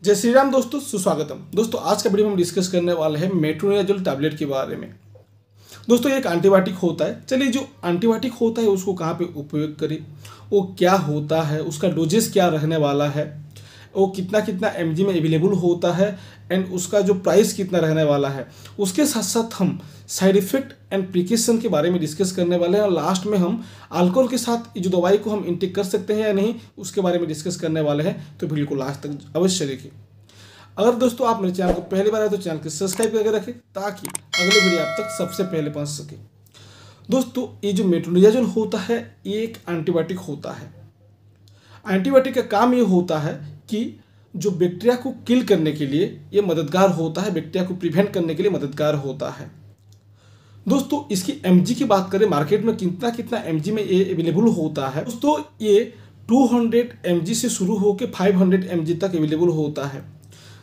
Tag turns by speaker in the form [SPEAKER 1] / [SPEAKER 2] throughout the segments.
[SPEAKER 1] जय श्री राम दोस्तों, सुस्वागतम। दोस्तों आज का वीडियो में हम डिस्कस करने वाले हैं मेट्रोनिडाज़ोल टैबलेट के बारे में। दोस्तों ये एक एंटीबायोटिक होता है। चलिए, जो एंटीबायोटिक होता है उसको कहाँ पे उपयोग करें, वो क्या होता है, उसका डोजेस क्या रहने वाला है, वो कितना कितना mg में अवेलेबल होता है एंड उसका जो प्राइस कितना रहने वाला है, उसके साथ साथ हम साइड इफ़ेक्ट एंड प्रिकॉशन के बारे में डिस्कस करने वाले हैं। और लास्ट में हम अल्कोहल के साथ जो दवाई को हम इंटेक कर सकते हैं या नहीं, उसके बारे में डिस्कस करने वाले हैं। तो वीडियो को लास्ट तक अवश्य देखिए। अगर दोस्तों आप मेरे चैनल को पहली बार आए तो चैनल को सब्सक्राइब करके रखें ताकि अगले वीडियो आप तक सबसे पहले पहुंच सके। दोस्तों ये जो मेट्रोनिडाज़ोल होता है ये एक एंटीबायोटिक होता है। एंटीबायोटिक का काम ये होता है कि जो बैक्टीरिया को किल करने के लिए ये मददगार होता है, बैक्टीरिया को प्रिवेंट करने के लिए मददगार होता है। दोस्तों इसकी mg की बात करें, मार्केट में कितना कितना mg में ये अवेलेबल होता है। दोस्तों ये 200 mg से शुरू होकर 500 mg तक अवेलेबल होता है।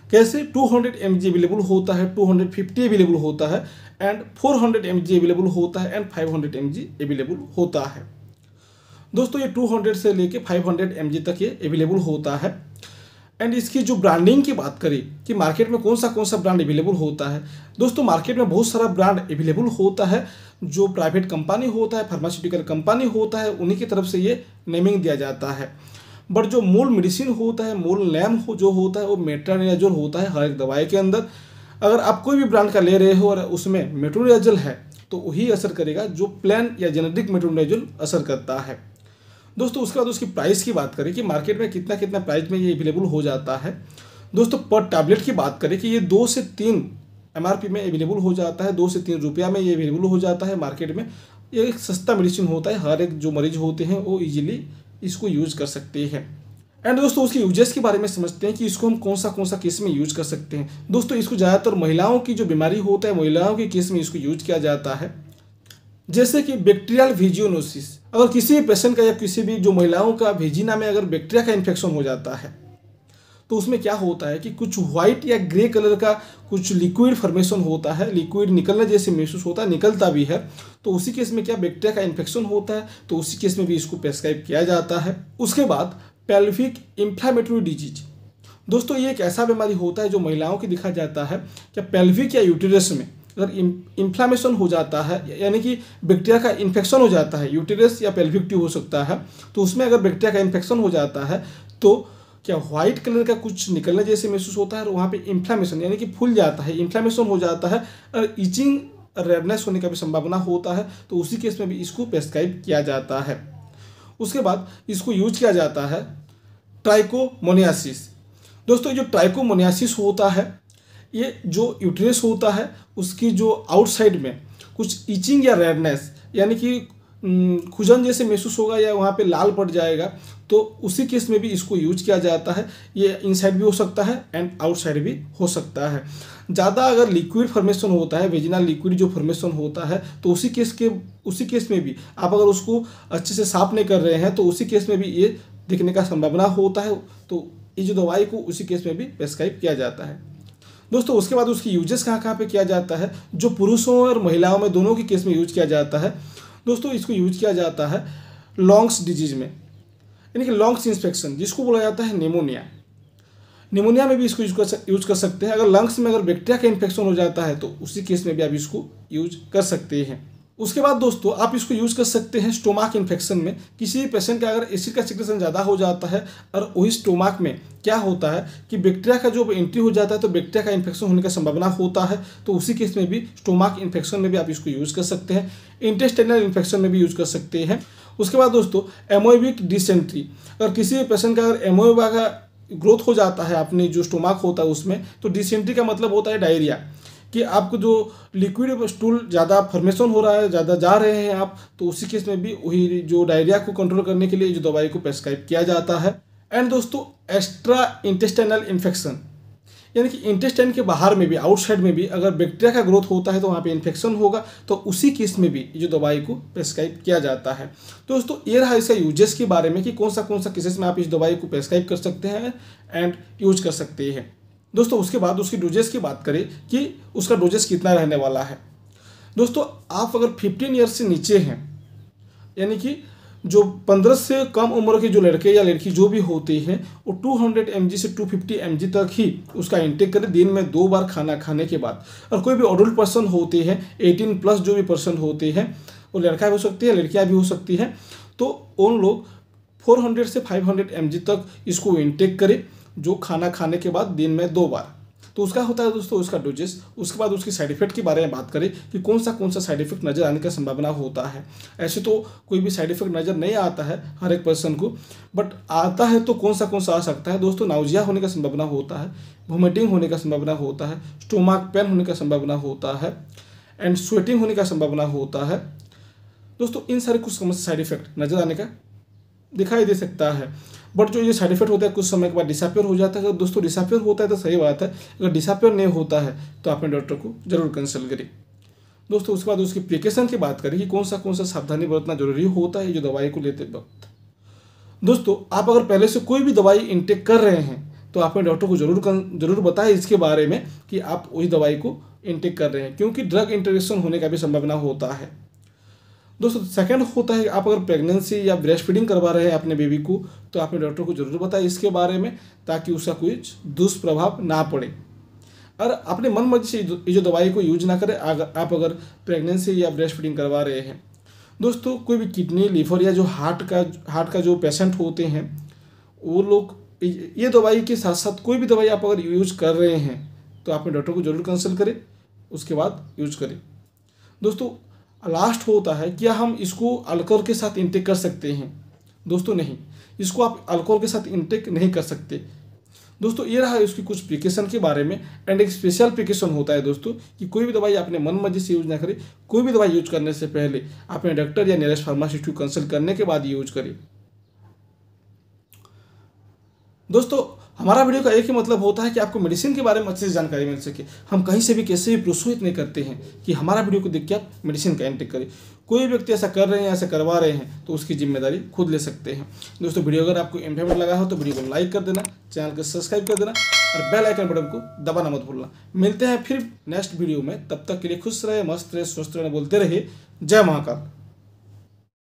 [SPEAKER 1] कैसे 200 mg अवेलेबल होता है, 250 अवेलेबल होता है एंड 400 mg अवेलेबल होता है एंड 500 mg अवेलेबल होता है। दोस्तों ये 200 से लेके 500 mg तक ये अवेलेबल होता है। एंड इसकी जो ब्रांडिंग की बात करें कि मार्केट में कौन सा ब्रांड अवेलेबल होता है। दोस्तों मार्केट में बहुत सारा ब्रांड अवेलेबल होता है। जो प्राइवेट कंपनी होता है, फार्मास्यूटिकल कंपनी होता है, उन्हीं की तरफ से ये नेमिंग दिया जाता है। बट जो मूल मेडिसिन होता है, मूल नेम जो होता है वो मेट्रोनिडाज़ोल होता है हर एक दवाई के अंदर। अगर आप कोई भी ब्रांड का ले रहे हो और उसमें मेट्रोनिडाज़ोल है तो वही असर करेगा जो प्लेन या जेनेरिक मेट्रोनिडाज़ोल असर करता है। दोस्तों उसके बाद उसकी प्राइस की बात करें कि मार्केट में कितना कितना प्राइस में ये अवेलेबल हो जाता है। दोस्तों पर टैबलेट की बात करें कि ये 2 से 3 MRP में अवेलेबल हो जाता है, 2 से 3 रुपया में ये अवेलेबल हो जाता है मार्केट में। ये एक सस्ता मेडिसिन होता है, हर एक जो मरीज होते हैं वो ईजिली इसको यूज कर सकते हैं। एंड दोस्तों उसके यूजेस के बारे में समझते हैं कि इसको हम कौन सा केस में यूज कर सकते हैं। दोस्तों इसको ज़्यादातर महिलाओं की जो बीमारी होता है, महिलाओं के केस में इसको यूज किया जाता है। जैसे कि बैक्टीरियल वेजिनोसिस, अगर किसी भी पेशेंट का या किसी भी जो महिलाओं का वेजिना में अगर बैक्टीरिया का इन्फेक्शन हो जाता है तो उसमें क्या होता है कि कुछ व्हाइट या ग्रे कलर का कुछ लिक्विड फॉर्मेशन होता है, लिक्विड निकलने जैसे महसूस होता है, निकलता भी है। तो उसी केस में क्या बैक्टीरिया का इन्फेक्शन होता है, तो उसी केस में भी इसको प्रेस्क्राइब किया जाता है। उसके बाद पेल्विक इंफ्लेमेटरी डिजीज। दोस्तों ये एक ऐसा बीमारी होता है जो महिलाओं की दिखा जाता है कि पेल्विक या यूटेरस में अगर इन्फ्लामेशन हो जाता है, यानी कि बैक्टीरिया का इन्फेक्शन हो जाता है, यूटेरस या पेल्विक ट्यूब हो सकता है, तो उसमें अगर बैक्टीरिया का इन्फेक्शन हो जाता है तो क्या व्हाइट कलर का कुछ निकलने जैसे महसूस होता है और वहाँ पे इन्फ्लामेशन यानी कि फूल जाता है, इन्फ्लामेशन हो जाता है और इचिंग रेडनेस होने का भी संभावना होता है। तो उसी केस में भी इसको प्रेस्क्राइब किया जाता है। उसके बाद इसको यूज किया जाता है ट्राइकोमोनियासिस। दोस्तों जो ट्राइकोमोनियासिस होता है ये जो यूटेरस होता है उसकी जो आउटसाइड में कुछ इचिंग या रेडनेस यानी कि खुजन जैसे महसूस होगा या वहाँ पे लाल पड़ जाएगा, तो उसी केस में भी इसको यूज किया जाता है। ये इनसाइड भी हो सकता है एंड आउटसाइड भी हो सकता है। ज़्यादा अगर लिक्विड फॉर्मेशन होता है, वेजिनल लिक्विड जो फॉर्मेशन होता है, तो उसी केस में भी आप अगर उसको अच्छे से साफ नहीं कर रहे हैं तो उसी केस में भी ये दिखने का संभावना होता है। तो ये जो दवाई को उसी केस में भी प्रेस्क्राइब किया जाता है। दोस्तों उसके बाद उसकी यूजेस कहाँ पे किया जाता है, जो पुरुषों और महिलाओं में दोनों के केस में यूज किया जाता है। दोस्तों इसको यूज किया जाता है लंग्स डिजीज में, यानी कि लंग्स इन्फेक्शन जिसको बोला जाता है निमोनिया में भी इसको यूज कर सकते हैं। अगर लंग्स में अगर बैक्टीरिया का इन्फेक्शन हो जाता है तो उसी केस में भी आप इसको यूज कर सकते हैं। उसके बाद दोस्तों आप इसको यूज कर सकते हैं स्टोमाक इन्फेक्शन में। किसी भी पेशेंट का अगर एसिड का सिक्रेशन ज़्यादा हो जाता है और वही स्टोमाक में क्या होता है कि बैक्टीरिया का जो एंट्री हो जाता है तो बैक्टीरिया का इन्फेक्शन होने का संभावना होता है। तो उसी केस में भी स्टोमाक इन्फेक्शन में भी आप इसको यूज कर सकते हैं। इंटेस्टाइनल इन्फेक्शन में भी यूज कर सकते हैं। उसके बाद दोस्तों एमोइबिक डिसेंट्री, अगर किसी भी पेशेंट का अगर एमोइबा का ग्रोथ हो जाता है अपने जो स्टोमाक होता है उसमें, तो डिसेंट्री का मतलब होता है डायरिया, कि आपको जो लिक्विड स्टूल ज़्यादा फॉर्मेशन हो रहा है, ज़्यादा जा रहे हैं आप, तो उसी केस में भी वही जो डायरिया को कंट्रोल करने के लिए जो दवाई को प्रेस्क्राइब किया जाता है। एंड दोस्तों एक्स्ट्रा इंटेस्टाइनल इन्फेक्शन, यानी कि इंटेस्टाइन के बाहर में भी, आउटसाइड में भी अगर बैक्टीरिया का ग्रोथ होता है तो वहाँ पे इन्फेक्शन होगा, तो उसी केस में भी जो दवाई को प्रेस्क्राइब किया जाता है। दोस्तों ये रहा इसका यूजेस के बारे में कि कौन सा केसेस में आप इस दवाई को प्रेस्क्राइब कर सकते हैं एंड यूज कर सकते हैं। दोस्तों उसके बाद उसकी डोजेस की बात करें कि उसका डोजेस कितना रहने वाला है। दोस्तों आप अगर 15 ईयर्स से नीचे हैं, यानी कि जो 15 से कम उम्र के जो लड़के या लड़की जो भी होते हैं वो 200 mg से 250 mg तक ही उसका इंटेक करें दिन में 2 बार खाना खाने के बाद। और कोई भी अडल्ट पर्सन होते हैं 18+ जो भी पर्सन होते हैं, वो लड़का भी हो सकती है लड़कियां भी हो सकती हैं, तो उन लोग 400 से 500 mg तक इसको इंटेक करें जो खाना खाने के बाद दिन में 2 बार। तो उसका होता है दोस्तों उसका डोजेस। उसके बाद उसकी साइड इफेक्ट के बारे में बात करें कि कौन सा साइड इफेक्ट नज़र आने का संभावना होता है। ऐसे तो कोई भी साइड इफेक्ट नज़र नहीं आता है हर एक पर्सन को, बट आता है तो कौन सा आ सकता है दोस्तों। नाउजिया होने का संभावना होता है, वोमिटिंग होने का संभावना होता है, स्टोमक पेन होने का संभावना होता है, एंड स्वेटिंग होने का संभावना होता है। दोस्तों इन सारे कुछ साइड इफेक्ट नज़र आने का दिखाई दे सकता है, बट जो ये साइड इफेक्ट होता है कुछ समय के बाद डिसअपियर हो जाता है। अगर दोस्तों डिसअपियर होता है तो सही बात है, अगर डिसअपियर नहीं होता है तो अपने डॉक्टर को जरूर कंसल्ट करें। दोस्तों उसके बाद उसकी प्रिकॉशन की बात करें कि कौन सा सावधानी बरतना जरूरी होता है जो दवाई को लेते वक्त। दोस्तों आप अगर पहले से कोई भी दवाई इंटेक कर रहे हैं तो अपने डॉक्टर को जरूर बताएं इसके बारे में कि आप वही दवाई को इंटेक कर रहे हैं, क्योंकि ड्रग इंटरेक्शन होने का भी संभावना होता है। दोस्तों सेकंड होता है आप अगर प्रेगनेंसी या ब्रेस्ट फीडिंग करवा रहे हैं अपने बेबी को तो अपने डॉक्टर को जरूर बताएं इसके बारे में, ताकि उसका कुछ दुष्प्रभाव ना पड़े। और अपने मन मर्जी से ये जो दवाई को यूज ना करें आप अगर प्रेगनेंसी या ब्रेस्ट फीडिंग करवा रहे हैं। दोस्तों कोई भी किडनी लीवर या जो हार्ट का जो पेशेंट होते हैं वो लोग ये दवाई के साथ साथ कोई भी दवाई आप अगर यूज कर रहे हैं तो अपने डॉक्टर को जरूर कंसल्ट करें, उसके बाद यूज करें। दोस्तों लास्ट होता है क्या हम इसको अल्कोहल के साथ इंटेक कर सकते हैं। दोस्तों नहीं, इसको आप अल्कोहल के साथ इंटेक नहीं कर सकते। दोस्तों ये रहा इसकी कुछ प्रिकॉशन के बारे में। एंड एक स्पेशल प्रिकॉशन होता है दोस्तों कि कोई भी दवाई अपने मन मर्जी से यूज ना करें। कोई भी दवाई यूज करने से पहले अपने डॉक्टर या नियरेस्ट फार्मासिस्ट को कंसल्ट करने के बाद यूज करें। दोस्तों हमारा वीडियो का एक ही मतलब होता है कि आपको मेडिसिन के बारे में अच्छे से जानकारी मिल सके। हम कहीं से भी कैसे भी प्रोत्साहित नहीं करते हैं कि हमारा वीडियो को देख के आप मेडिसिन का इंटेक करें। कोई व्यक्ति ऐसा कर रहे हैं ऐसा करवा रहे हैं तो उसकी जिम्मेदारी खुद ले सकते हैं। दोस्तों वीडियो अगर आपको इन्फॉर्मेटिव लगा हो तो वीडियो को लाइक कर देना, चैनल को सब्सक्राइब कर देना और बेल आइकन बटन को दबाना मत भूलना। मिलते हैं फिर नेक्स्ट वीडियो में, तब तक के लिए खुश रहे, मस्त रहे, स्वस्थ रहे, बोलते रहे जय महाकाल।